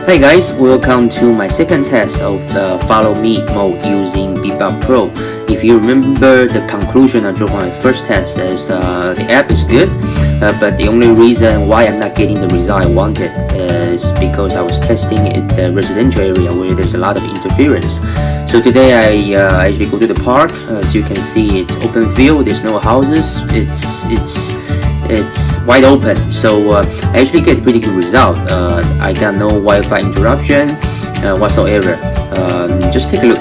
Hey guys, welcome to my second test of the Follow Me mode using Bebop Pro. If you remember the conclusion of my first test is the app is good, but the only reason why I'm not getting the result I wanted is because I was testing in the residential area where there's a lot of interference. So today I actually go to the park. As you can see, it's open field, there's no houses, it's wide open, so I actually get pretty good result. I got no Wi-Fi interruption whatsoever. Just take a look.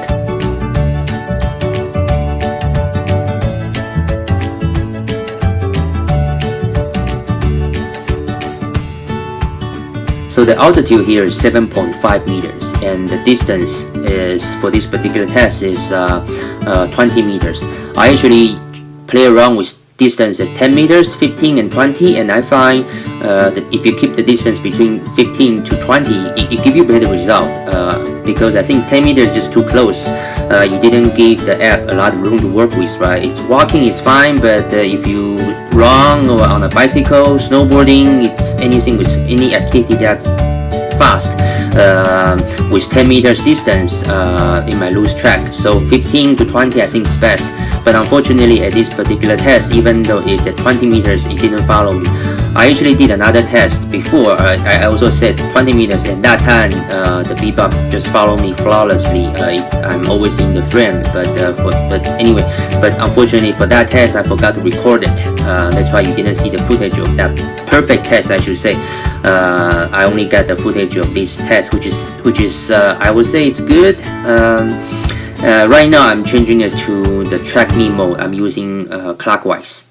So the altitude here is 7.5 meters, and the distance is for this particular test is 20 meters. I actually play around with distance at 10 meters, 15 and 20, and I find that if you keep the distance between 15 to 20, it gives you better result, because I think 10 meters is just too close. You didn't give the app a lot of room to work with, right? It's walking is fine, but if you run or on a bicycle, snowboarding, it's anything with any activity that's fast, with 10 meters distance, it might lose track. So 15 to 20 I think is best, but unfortunately at this particular test, even though it's at 20 meters, it didn't follow me. I actually did another test before. I also said 20 meters, and that time the Bebop just followed me flawlessly. I'm always in the frame, but unfortunately for that test I forgot to record it. That's why you didn't see the footage of that perfect test, I should say. I only got the footage of this test, which is I would say it's good. Right now I'm changing it to the track me mode. I'm using clockwise.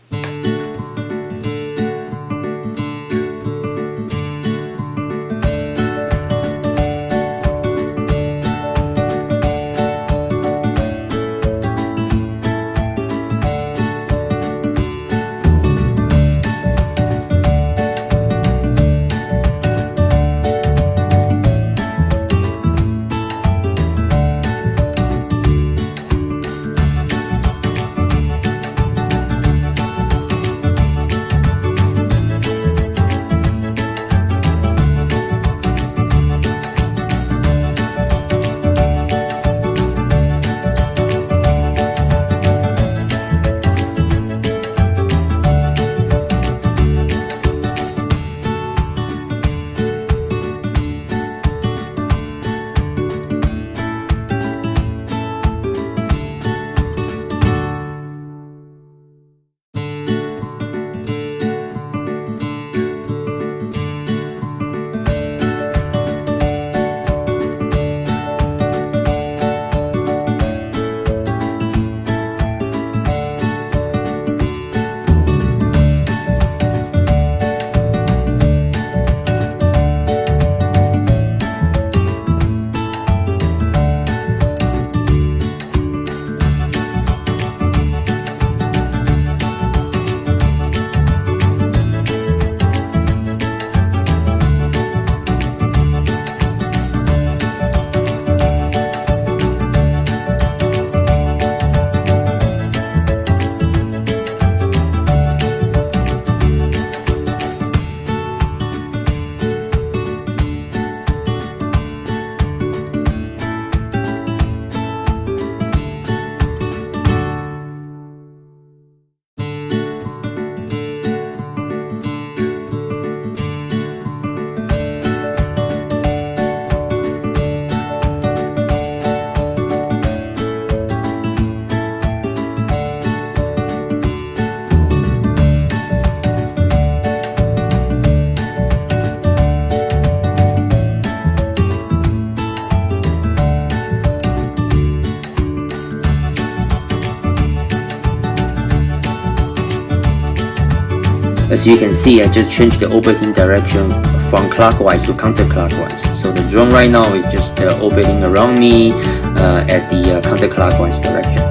As you can see, I just changed the orbiting direction from clockwise to counterclockwise. So the drone right now is just orbiting around me at the counterclockwise direction.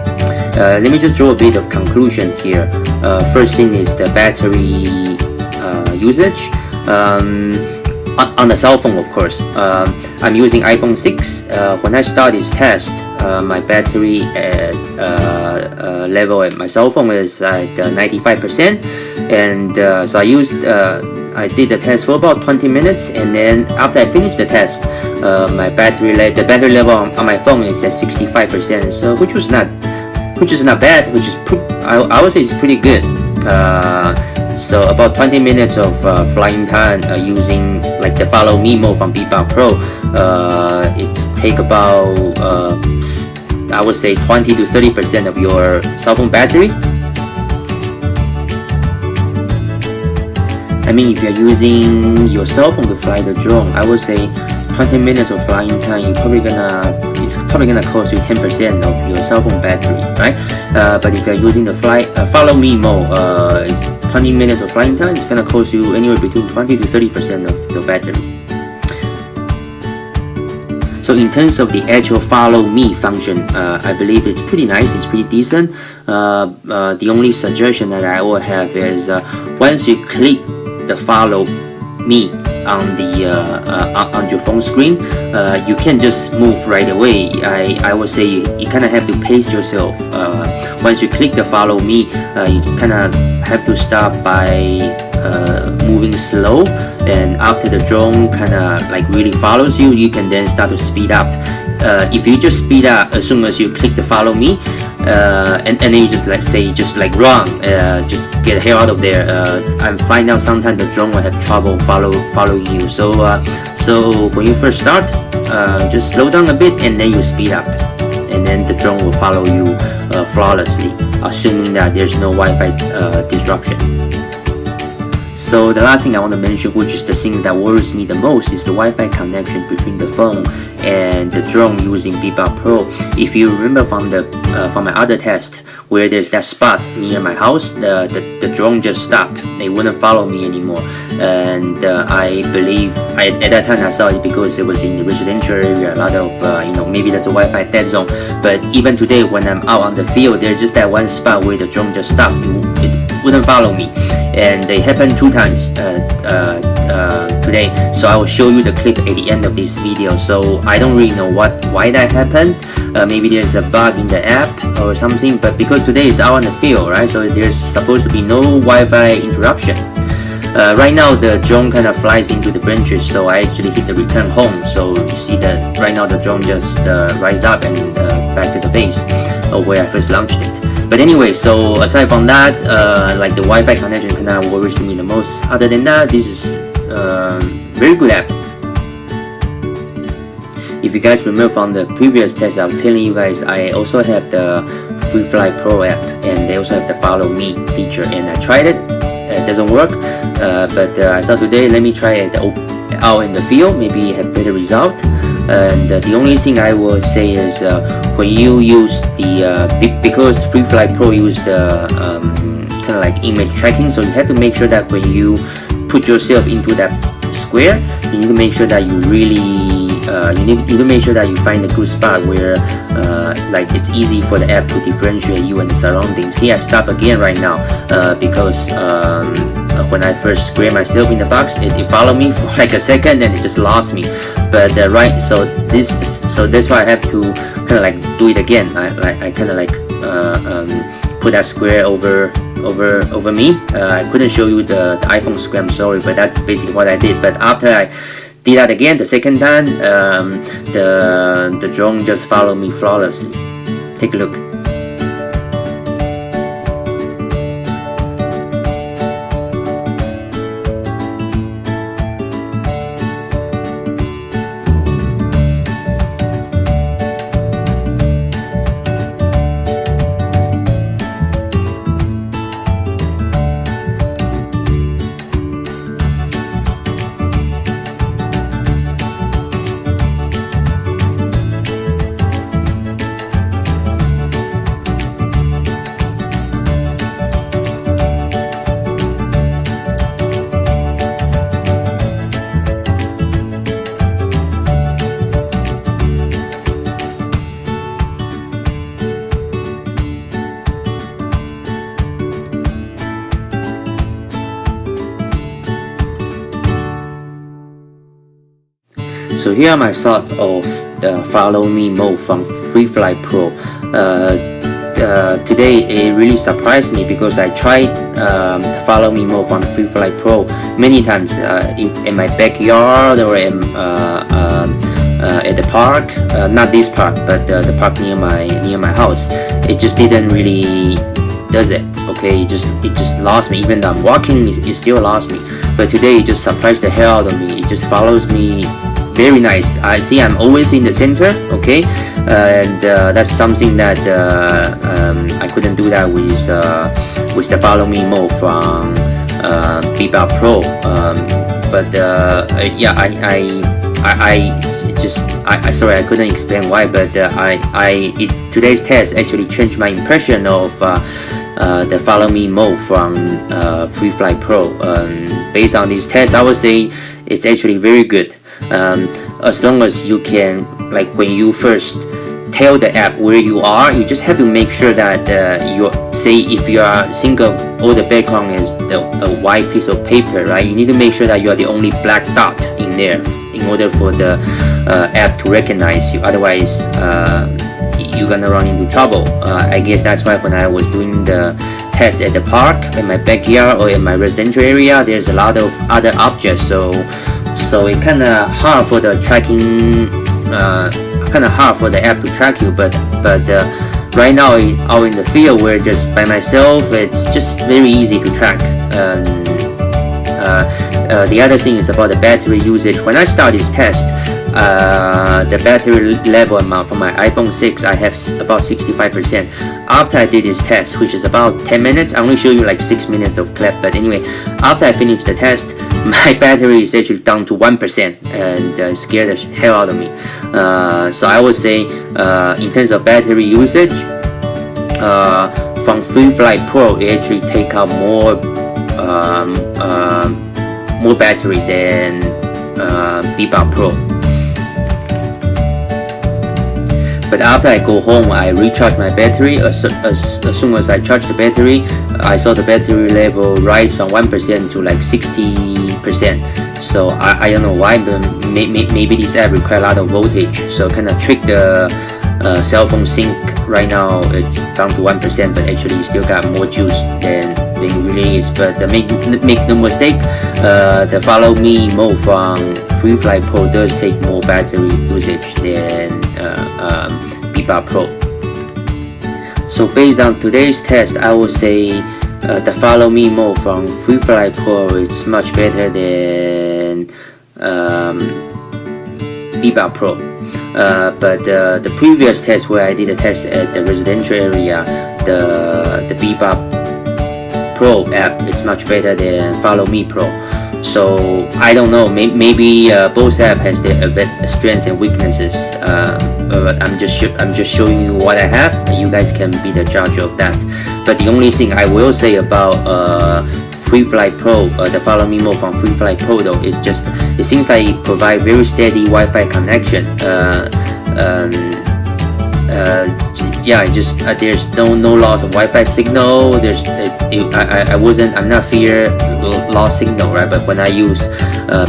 Let me just draw a bit of conclusion here. First thing is the battery usage. On the cell phone, of course. I'm using iPhone 6. When I start this test, my battery level at my cell phone is at 95%, and so I used I did the test for about 20 minutes, and then after I finished the test, the battery level on my phone is at 65%, so which is not bad, which is I would say it's pretty good. So about 20 minutes of flying time using like the Follow Me mode from Bebop Pro. It's take about I would say 20 to 30% of your cell phone battery. I mean, if you're using your cell phone to fly the drone, I would say 20 minutes of flying time, it's probably gonna cost you 10% of your cell phone battery, right? But if you're using the Follow Me mode, it's 20 minutes of flying time, it's gonna cost you anywhere between 20 to 30% of your battery. So in terms of the actual Follow Me function, I believe it's pretty nice, it's pretty decent. The only suggestion that I will have is once you click the Follow Me on the on your phone screen, you can't just move right away. I would say you kind of have to pace yourself. Once you click the Follow Me, you kind of have to stop by moving slow, and after the drone kind of like really follows you, you can then start to speed up. If you just speed up as soon as you click the Follow Me, and then you just run, just get the hell out of there, and find out sometimes the drone will have trouble following you. So when you first start, just slow down a bit and then you speed up, and then the drone will follow you flawlessly, assuming that there's no Wi-Fi disruption. So the last thing I want to mention, which is the thing that worries me the most, is the Wi-Fi connection between the phone and the drone using Bebop Pro. If you remember from my other test, where there's that spot near my house, the drone just stopped. It wouldn't follow me anymore, and I believe at that time I saw it because it was in the residential area. A lot of maybe that's a Wi-Fi dead zone. But even today, when I'm out on the field, there's just that one spot where the drone just stopped. It wouldn't follow me, and they happened 2 times today. So I will show you the clip at the end of this video. So I don't really know why that happened. Maybe there's a bug in the app or something, but because today is out on the field, right, so there's supposed to be no Wi-Fi interruption. Right now the drone kind of flies into the branches, so I actually hit the return home. So you see that right now the drone just rise up and back to the base where I first launched it. But anyway, so aside from that, like the Wi-Fi connection kind of worries me the most. Other than that, this is very good app. If you guys remember from the previous test, I was telling you guys I also have the FreeFlight Pro app, and they also have the Follow Me feature, and I tried it. It doesn't work, but I saw today, let me try it out in the field, maybe have better result. And the only thing I will say is when you use the because FreeFlight Pro use the kind of like image tracking, so you have to make sure that when you put yourself into that square, you need to make sure that you really you need to make sure that you find a good spot where like it's easy for the app to differentiate you and the surroundings. See, I stop again right now because when I first square myself in the box, it followed me for like a second and it just lost me. But so that's why I have to kind of like do it again. I kind of like put that square over me. I couldn't show you the iPhone square, I'm sorry, but that's basically what I did. But after I did that again the second time, the drone just followed me flawlessly. Take a look. So here are my thoughts of the Follow Me mode from FreeFlight Pro. today it really surprised me because I tried the follow me mode from the FreeFlight Pro many times in my backyard or at the park, not this park, but the park near my house. It just didn't really does it. Okay, it just lost me. Even though I'm walking, it still lost me. But today it just surprised the hell out of me. It just follows me. Very nice. I see I'm always in the center. Okay, and that's something that I couldn't do that with the follow me mode from Bebop Pro. But yeah, I sorry I couldn't explain why, but today's test actually changed my impression of the follow me mode from FreeFlight Pro. Based on this test, I would say it's actually very good. As long as you can, like when you first tell the app where you are, you just have to make sure that you say if you are think of all the background is a white piece of paper, right? You need to make sure that you are the only black dot in there in order for the app to recognize you. Otherwise, you're gonna run into trouble. I guess that's why when I was doing the test at the park, in my backyard or in my residential area, there's a lot of other objects, so it kind of hard for the tracking, kind of hard for the app to track you. But right now out in the field, where just by myself, it's just very easy to track. The other thing is about the battery usage. When I start this test, the battery level amount for my iPhone 6, I have about 65%. After I did this test, which is about 10 minutes, I only show you like 6 minutes of clip, but anyway, after I finished the test, my battery is actually down to 1% and scared the hell out of me. So I would say in terms of battery usage, from FreeFlight Pro, it actually take out more battery than Bebop Pro. But after I go home, I recharge my battery. As soon as I charge the battery, I saw the battery level rise from 1% to like 60%. So I don't know why, but maybe this app requires a lot of voltage. So kind of trick the cell phone sync. Right now it's down to 1%, but actually you still got more juice than it really is. But make no mistake, the follow me mode from FreeFlight Pro does take more battery usage than Bebop Pro. So based on today's test, I would say the follow me mode from FreeFlight Pro is much better than Bebop Pro. But the previous test where I did a test at the residential area, the Bebop Pro app is much better than Follow Me Pro. So I don't know, maybe both apps has their strengths and weaknesses. But I'm just showing you what I have, and you guys can be the judge of that. But the only thing I will say about FreeFlight Pro, the Follow Me mode from FreeFlight Pro though, is just it seems like it provides very steady Wi-Fi connection. Yeah, just there's no loss of Wi-Fi signal. I'm not fear lost signal, right? But when I use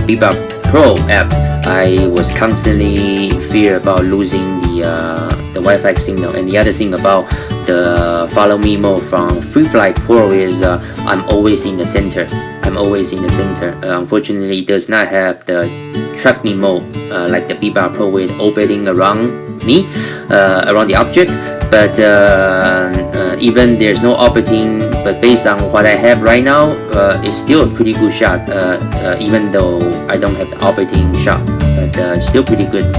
Bebop Pro app, I was constantly fear about losing the Wi-Fi signal. And the other thing about the Follow Me mode from FreeFlight Pro is I'm always in the center. Unfortunately, it does not have the track me mode like the Bebop Pro with orbiting around me, around the object. But even there's no orbiting, but based on what I have right now, it's still a pretty good shot, even though I don't have the orbiting shot, but still pretty good.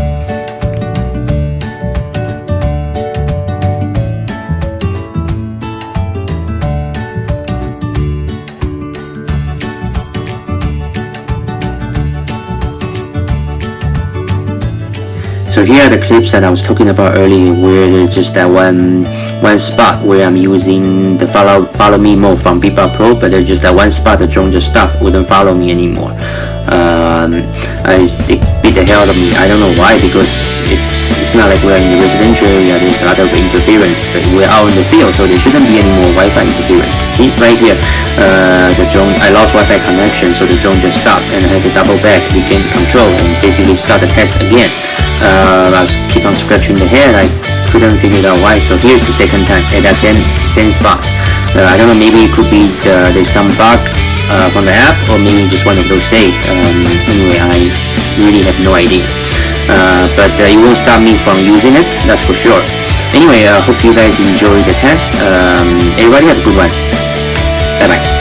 So here are the clips that I was talking about earlier, where there's just that one spot where I'm using the follow me mode from Bebop Pro, but there's just that one spot the drone just stopped, wouldn't follow me anymore. It beat the hell out of me. I don't know why, because it's not like we're in the residential area. There's a lot of interference, but we're out in the field, so there shouldn't be any more Wi-Fi interference. See right here, the drone, I lost Wi-Fi connection, so the drone just stopped, and I had to double back, regain control, and basically start the test again. I keep on scratching the head. I couldn't figure it out why. So here's the second time at that same spot. I don't know, maybe it could be there's some bug from the app, or maybe just one of those days. Anyway, I really have no idea. But it won't stop me from using it, that's for sure. Anyway, I hope you guys enjoy the test. Everybody have a good one. Bye bye.